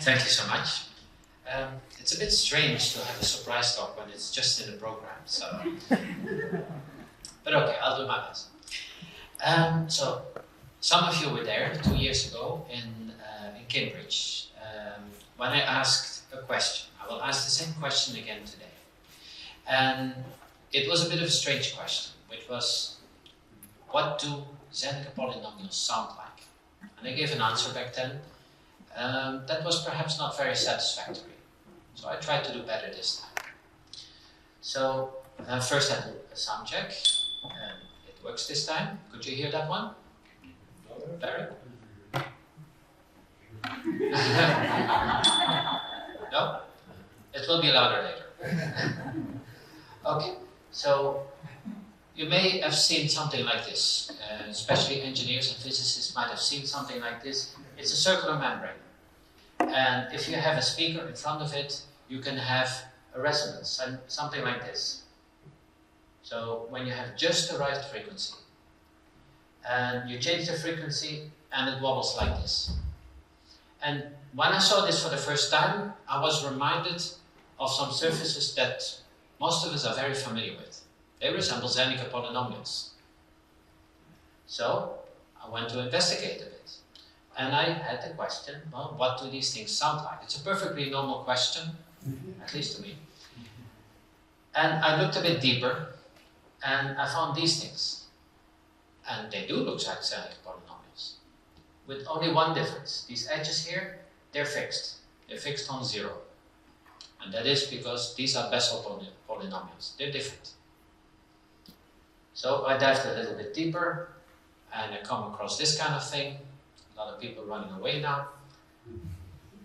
Thank you so much. It's a bit strange to have a surprise talk when it's just in the program, so. But okay, I'll do my best. So, some of you were there 2 years ago in Cambridge when I asked a question. I will ask the same question again today. And it was a bit of a strange question, which was, what do Zernike polynomials sound like? And I gave an answer back then. That was perhaps not very satisfactory. So I tried to do better this time. So first I did a sound check, and it works this time. Could you hear that one? Barry? No? It will be louder later. Okay, so you may have seen something like this. Especially engineers and physicists might have seen something like this. It's a circular membrane. And if you have a speaker in front of it, you can have a resonance, and something like this. So when you have just the right frequency, and you change the frequency, and it wobbles like this. And when I saw this for the first time, I was reminded of some surfaces that most of us are very familiar with. They resemble Zernike polynomials. So I went to investigate a bit. And I had the question, well, what do these things sound like? It's a perfectly normal question, at least to me. And I looked a bit deeper, and I found these things. And they do look like Zernike polynomials, with only one difference. These edges here, they're fixed. They're fixed on 0. And that is because these are Bessel polynomials. They're different. So I dived a little bit deeper, and I come across this kind of thing. A lot of people running away now.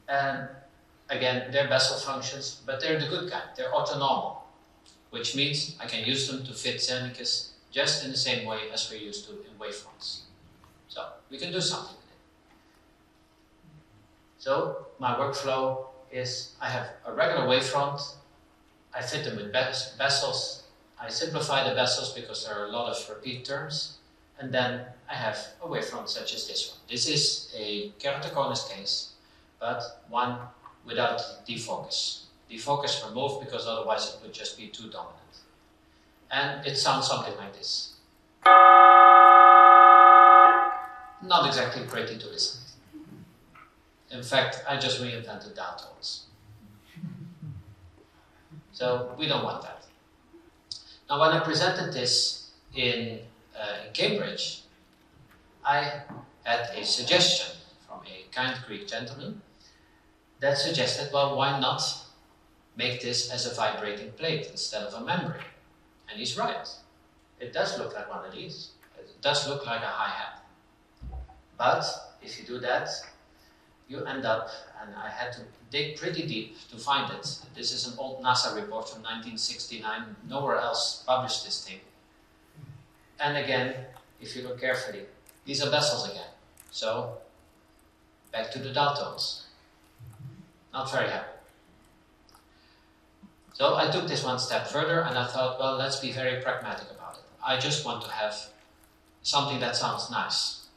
And again, they're Bessel functions, but they're the good kind. They're orthonormal, which means I can use them to fit Zernikes just in the same way as we're used to in wavefronts. So we can do something with it. So my workflow is I have a regular wavefront. I fit them with Bessels. I simplify the Bessels because there are a lot of repeat terms. And then I have a wavefront such as this one. This is a keratoconus case, but one without defocus. Defocus removed because otherwise it would just be too dominant. And it sounds something like this. Not exactly pretty to listen to. In fact, I just reinvented downtones. So we don't want that. Now when I presented this in Cambridge, I had a suggestion from a kind Greek gentleman that suggested, well, why not make this as a vibrating plate instead of a membrane? And he's right. It does look like one of these. It does look like a hi-hat. But if you do that, you end up, and I had to dig pretty deep to find it. This is an old NASA report from 1969. Nowhere else published this thing. And again, if you look carefully, these are Bessels again. So, back to the downtones. Not very happy. So I took this one step further and I thought, well, let's be very pragmatic about it. I just want to have something that sounds nice.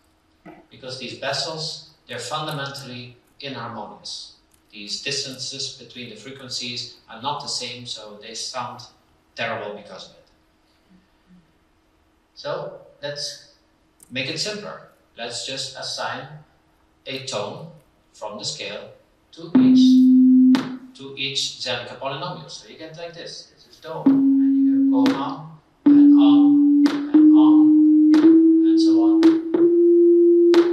Because these Bessels, they're fundamentally inharmonious. These distances between the frequencies are not the same, so they sound terrible because of it. So let's make it simpler. Let's just assign a tone from the scale to each Zernike polynomial. So you get like this. This is do, and you go on and on and on and so on.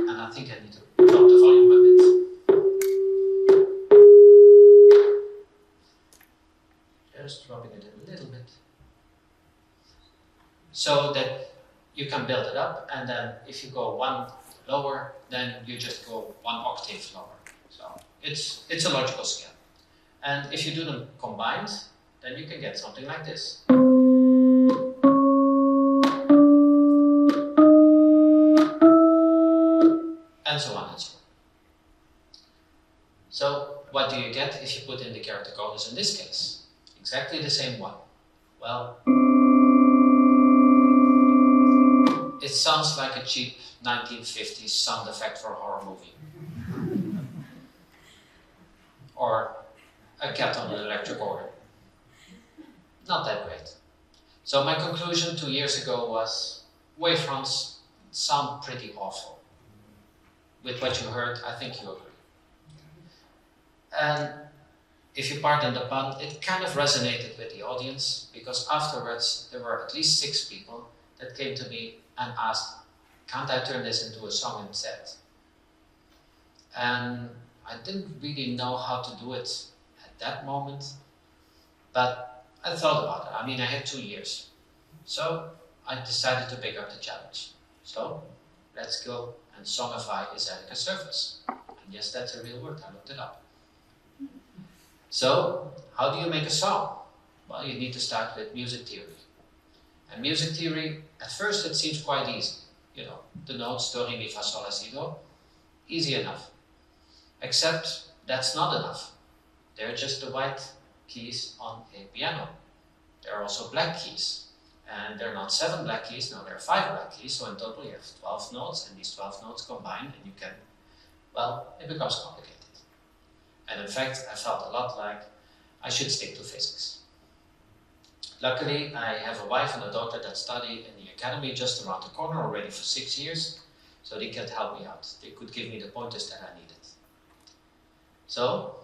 And I think I need to drop the volume a bit. Just dropping it a little bit, so that you can build it up, and then if you go one lower, then you just go one octave lower. So it's a logical scale. And if you do them combined, then you can get something like this. And so on and so on. So what do you get if you put in the keratoconus in this case? Exactly the same one. Well, it sounds like a cheap 1950s sound effect for a horror movie. or a cat on an electric organ. Not that great. So my conclusion 2 years ago was, wavefronts sound pretty awful. With what you heard, I think you agree. And if you pardon the pun, it kind of resonated with the audience, because afterwards there were at least 6 people that came to me and asked, can't I turn this into a song instead? And I didn't really know how to do it at that moment, but I thought about it. I mean, I had 2 years. So I decided to pick up the challenge. So let's go and songify a Zernike surface. And yes, that's a real word, I looked it up. So, how do you make a song? Well, you need to start with music theory. And music theory, at first it seems quite easy. You know, the notes do, re, mi, fa, sol, la, si, do. Easy enough. Except that's not enough. They're just the white keys on a piano. There are also black keys. And there are not 7 black keys, no, there are 5 black keys. So in total you have 12 notes, and these 12 notes combine, and you can, well, it becomes complicated. And in fact, I felt a lot like I should stick to physics. Luckily, I have a wife and a daughter that study in the academy just around the corner already for 6 years, so they could help me out. They could give me the pointers that I needed. So,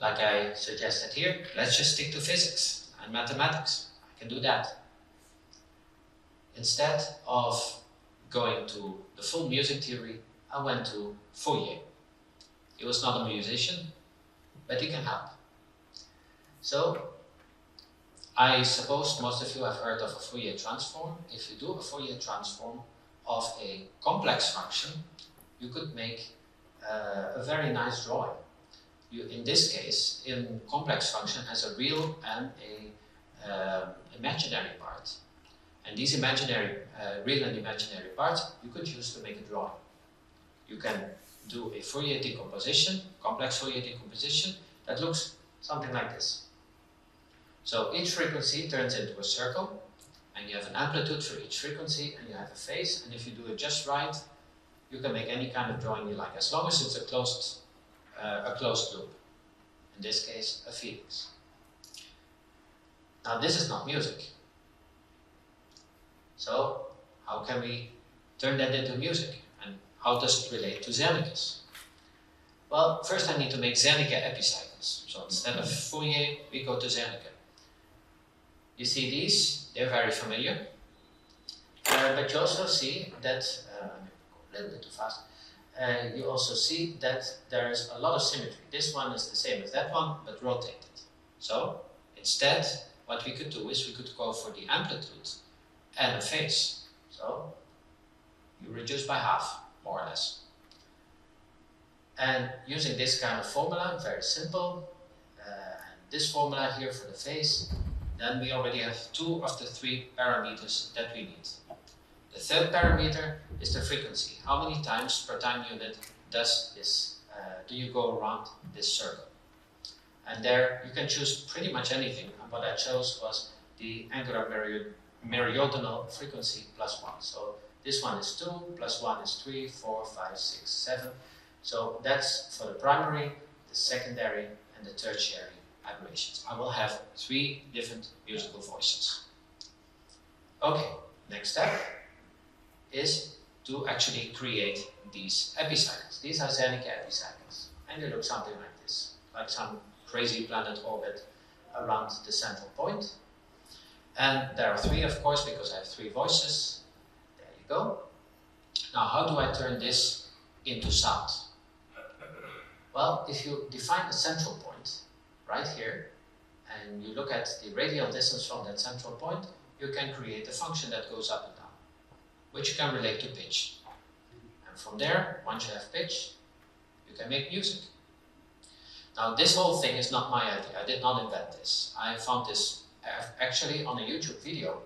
like I suggested here, let's just stick to physics and mathematics. I can do that. Instead of going to the full music theory, I went to Fourier. He was not a musician, but he can help. So, I suppose most of you have heard of a Fourier transform. If you do a Fourier transform of a complex function, you could make a very nice drawing. In this case, in complex function has a real and a imaginary part. And these imaginary, real and imaginary parts, you could use to make a drawing. You can do a Fourier decomposition, complex Fourier decomposition, that looks something like this. So each frequency turns into a circle, and you have an amplitude for each frequency, and you have a phase, and if you do it just right, you can make any kind of drawing you like, as long as it's a closed loop. In this case, a Felix. Now this is not music. So how can we turn that into music? And how does it relate to Zernike's? Well, first I need to make Zernike epicycles. So instead of Fourier, we go to Zernike. You see these, they're very familiar. But you also see that, a little bit too fast, you also see that there is a lot of symmetry. This one is the same as that one, but rotated. So instead, what we could do is we could go for the amplitude and a phase. So you reduce by half, more or less. And using this kind of formula, very simple, and this formula here for the phase, then we already have 2 of the 3 parameters that we need. The third parameter is the frequency. How many times per time unit does this, do you go around this circle? And there you can choose pretty much anything. And what I chose was the angular meridional frequency plus 1. So this one is 2, plus 1 is 3, 4, 5, 6, 7. So that's for the primary, the secondary, and the tertiary aberrations. I will have 3 different musical voices. Okay, next step is to actually create these epicycles. These are Zernike epicycles, and they look something like this, like some crazy planet orbit around the central point. And there are 3, of course, because I have 3 voices. There you go. Now, how do I turn this into sound? Well, if you define a central point right here, and you look at the radial distance from that central point, you can create a function that goes up and down, which you can relate to pitch. And from there, once you have pitch, you can make music. Now, this whole thing is not my idea. I did not invent this. I found this actually on a YouTube video.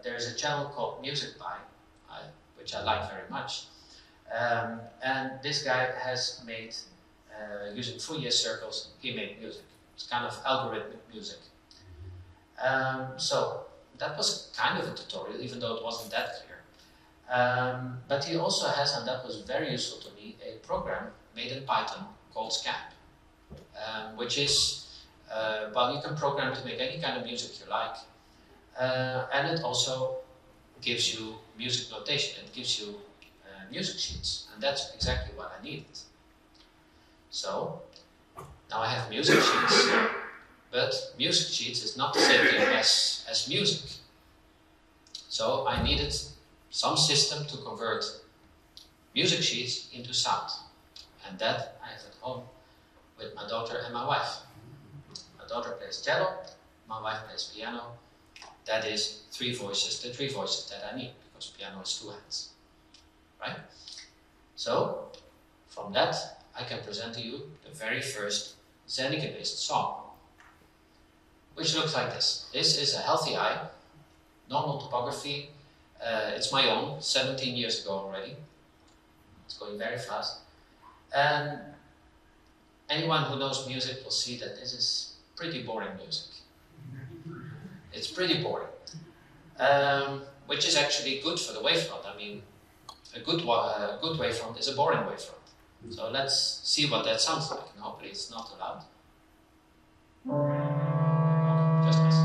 There's a channel called Music By, which I like very much. And this guy has made, using Fourier circles, he made music. It's kind of algorithmic music. So that was kind of a tutorial, even though it wasn't that clear. But he also has, and that was very useful to me, a program made in Python called Scamp. which is, well, you can program to make any kind of music you like. And it also gives you music notation, it gives you music sheets, and that's exactly what I needed. So, now I have music sheets, but music sheets is not the same thing as music. So I needed some system to convert music sheets into sound. And that I have at home with my daughter and my wife. My daughter plays cello, my wife plays piano. That is three voices, the three voices that I need, because piano is two hands. Right? So, from that, I can present to you the very first Zernike-based song, which looks like this. This is a healthy eye, normal topography. It's my own, 17 years ago already. It's going very fast. And anyone who knows music will see that this is pretty boring music. It's pretty boring, which is actually good for the wavefront. I mean, a good wavefront is a boring wavefront. So let's see what that sounds like, and hopefully it's not too loud. Okay, just nice.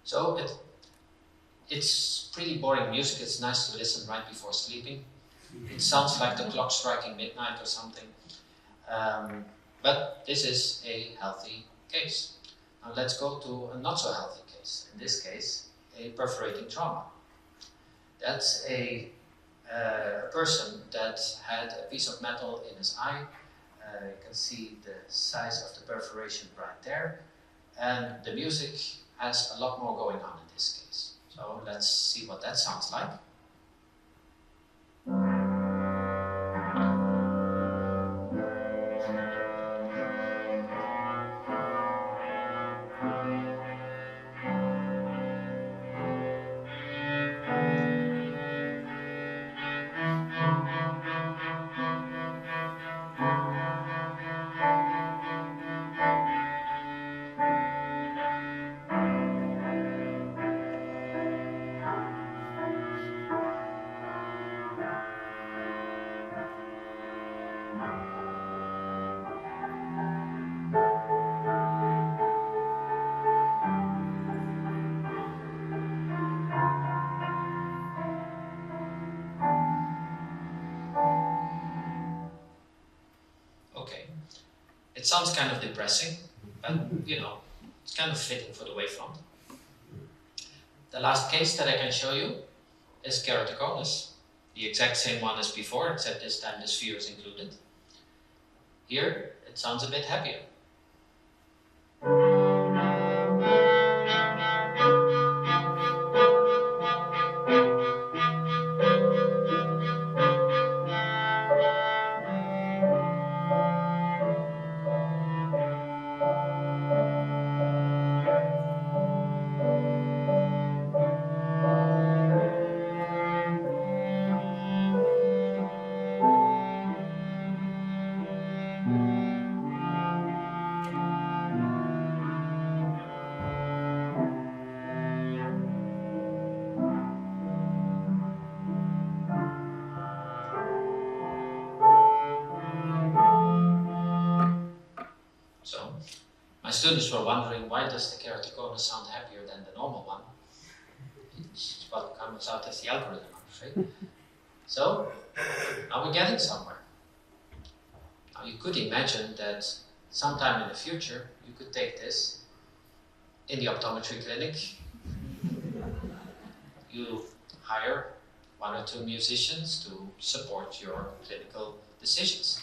So it's pretty boring music. It's nice to listen right before sleeping. It sounds like the clock striking midnight or something. But this is a healthy case. Now let's go to a not so healthy case. In this case, a perforating trauma. That's a person that had a piece of metal in his eye. You can see the size of the perforation right there. And the music has a lot more going on in this case. So let's see what that sounds like. Okay, it sounds kind of depressing, but you know, it's kind of fitting for the wavefront. The last case that I can show you is keratoconus, the exact same one as before, except this time the sphere is included. Here, it sounds a bit happier. So, my students were wondering, why does the keratoconus sound happier than the normal one? It's what comes out as the algorithm, I'm afraid. So, now we're getting somewhere. Now you could imagine that sometime in the future, you could take this in the optometry clinic. You hire 1 or 2 musicians to support your clinical decisions.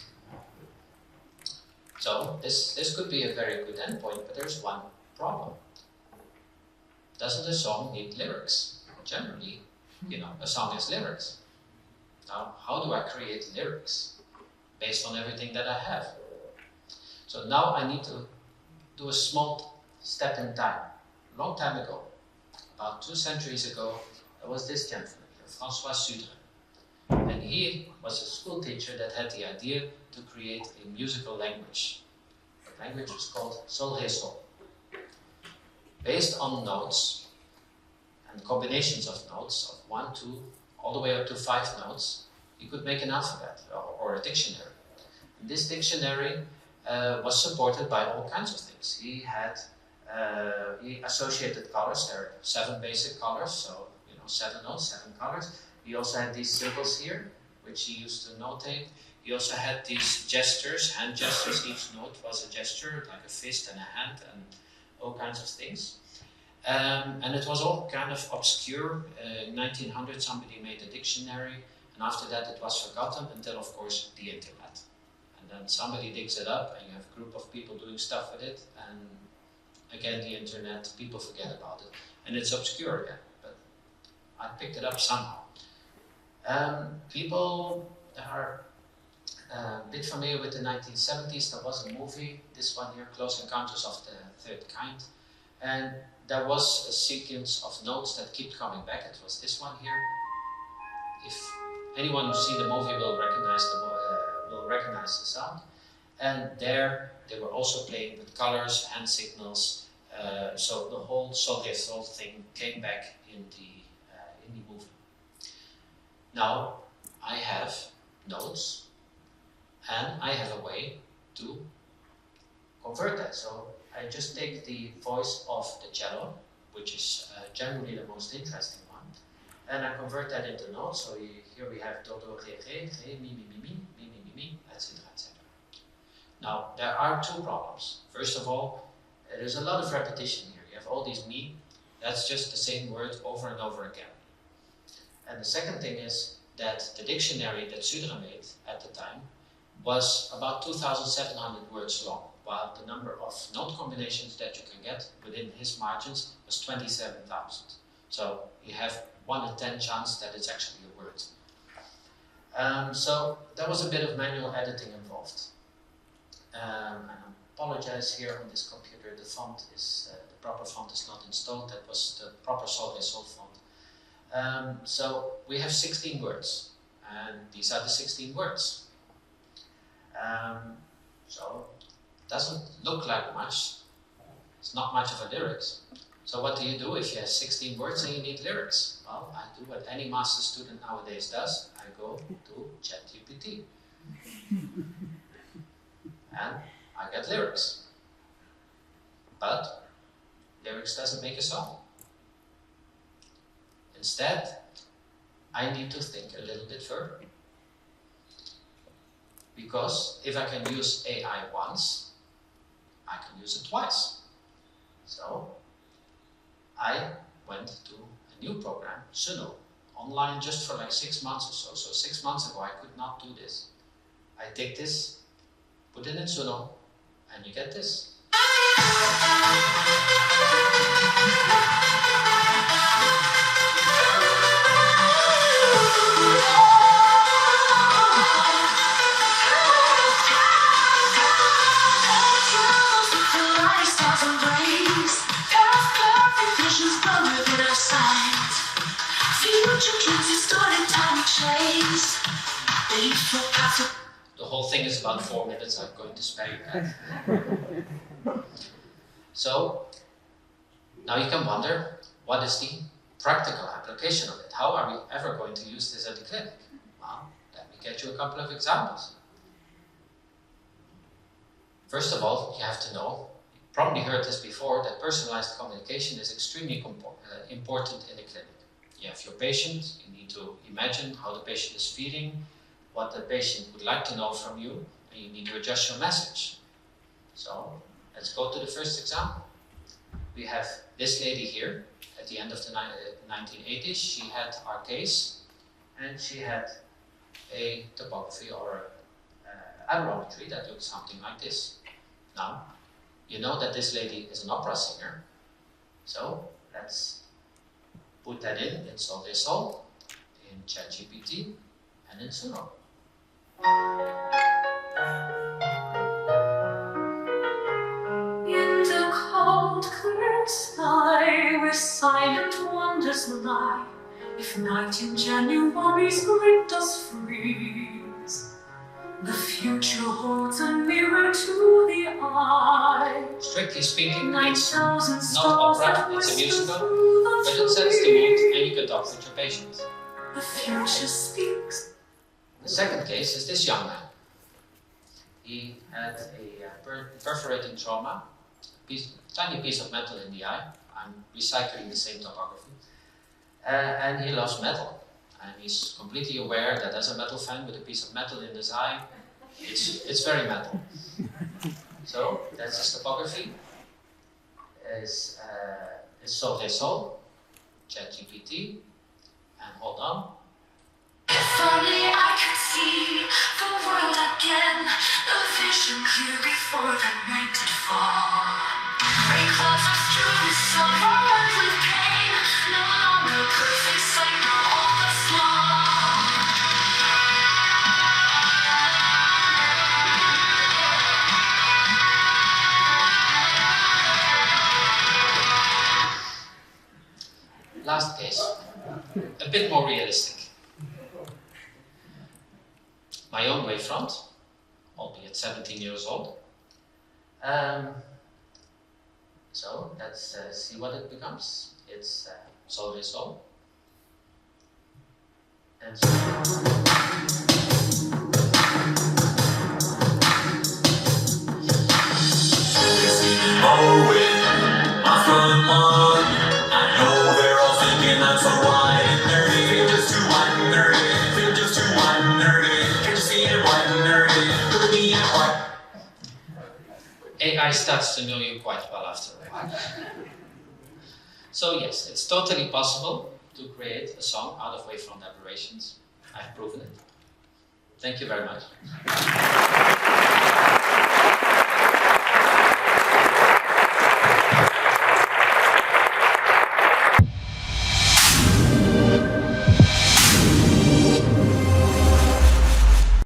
So this could be a very good endpoint, but there's one problem. Doesn't a song need lyrics? Generally, you know, a song has lyrics. Now, how do I create lyrics based on everything that I have? So now I need to do a small step in time. A long time ago, about 2 centuries ago, there was this gentleman here, François Sudre. And he was a school teacher that had the idea to create a musical language. The language was called Sol Ré Sol. Based on notes and combinations of notes of 1, 2, all the way up to 5 notes, you could make an alphabet or a dictionary. And this dictionary was supported by all kinds of things. He associated colors. There are 7 basic colors, so 7 notes, 7 colors. He also had these symbols here, which he used to notate. He also had these gestures, hand gestures. Each note was a gesture, like a fist and a hand, and all kinds of things. And it was all kind of obscure. In 1900, somebody made a dictionary, and after that it was forgotten until, of course, the internet. And then somebody digs it up, and you have a group of people doing stuff with it, and again, the internet, people forget about it. And it's obscure again, but I picked it up somehow. People are a bit familiar with the 1970s. There was a movie, this one here, Close Encounters of the Third Kind. And there was a sequence of notes that keep coming back. It was this one here. If anyone who's seen the movie will recognize the sound. And there they were also playing with colors, hand signals. So the whole Sol Ré Sol thing came back in the movie. Now I have notes, and I have a way to convert that. So I just take the voice of the cello, which is generally the most interesting one, and I convert that into notes. So here we have do, do, re, re, re, mi, mi, mi, mi, mi, mi, mi, mi, etc., etc. Now there are 2 problems. First of all, there's a lot of repetition here. You have all these mi, that's just the same word over and over again. And the second thing is that the dictionary that Sudre made at the time was about 2,700 words long, while the number of note combinations that you can get within his margins was 27,000. So you have 1 in 10 chance that it's actually a word. So there was a bit of manual editing involved. I apologize here on this computer, the font is, the proper font is not installed. That was the proper Sol Ré Sol font. So we have 16 words, and these are the 16 words. So it doesn't look like much. It's not much of a lyrics. So what do you do if you have 16 words and you need lyrics? Well, I do what any master student nowadays does. I go to ChatGPT. And I get lyrics. But lyrics doesn't make a song. Instead, I need to think a little bit further. Because if I can use AI once, I can use it twice. So I went to a new program, Suno, online just for like 6 months or so. So 6 months ago, I could not do this. I take this, put it in Suno, and you get this. The whole thing is about 4 minutes. I'm going to spare you that. So now you can wonder, what is the practical application of it? How are we ever going to use this at the clinic? Well, let me get you a couple of examples. First of all, you have to know, you probably heard this before, that personalized communication is extremely important in the clinic. You have your patient, you need to imagine how the patient is feeling, what the patient would like to know from you, and you need to adjust your message. So let's go to the first example. We have this lady here at the end of the 1980s. She had our case, and she had a topography or aberrometry that looked something like this. Now, you know that this lady is an opera singer, so let's put that in Sol Ré Sol, in ChatGPT and in Suro. In the cold, clear sky, where silent wonders lie, if night in January's grip does freeze, the future holds a mirror to the eye. Strictly speaking, 9,000 it's not opera, it's a musical, but it sets the mood and you can talk with your patient. The future speaks. The second case is this young man. He had a perforating trauma, tiny piece of metal in the eye. I'm recycling the same topography. And he loves metal. And he's completely aware that as a metal fan with a piece of metal in his eye, it's very metal. So that's his topography. Is Sauve Soul, ChatGPT, and hold on. If only I could see the world again, the vision clear before the night did fall. Gray clouds obscure overrun with pain, no longer perfect sight, now all that's lost. Last case, a bit more realistic. My own wavefront, albeit 17 years old. So let's see what it becomes. It's Sauve Soul. And so my front lawn. I know they're all thinking I'm so wide and nerdy. You're just too wide and nerdy. You're just too wide and nerdy. Can't you see it wide and nerdy? Look at me at white. AI starts to know you quite well after a while. So yes, it's totally possible to create a song out of wavefront aberrations. I've proven it. Thank you very much.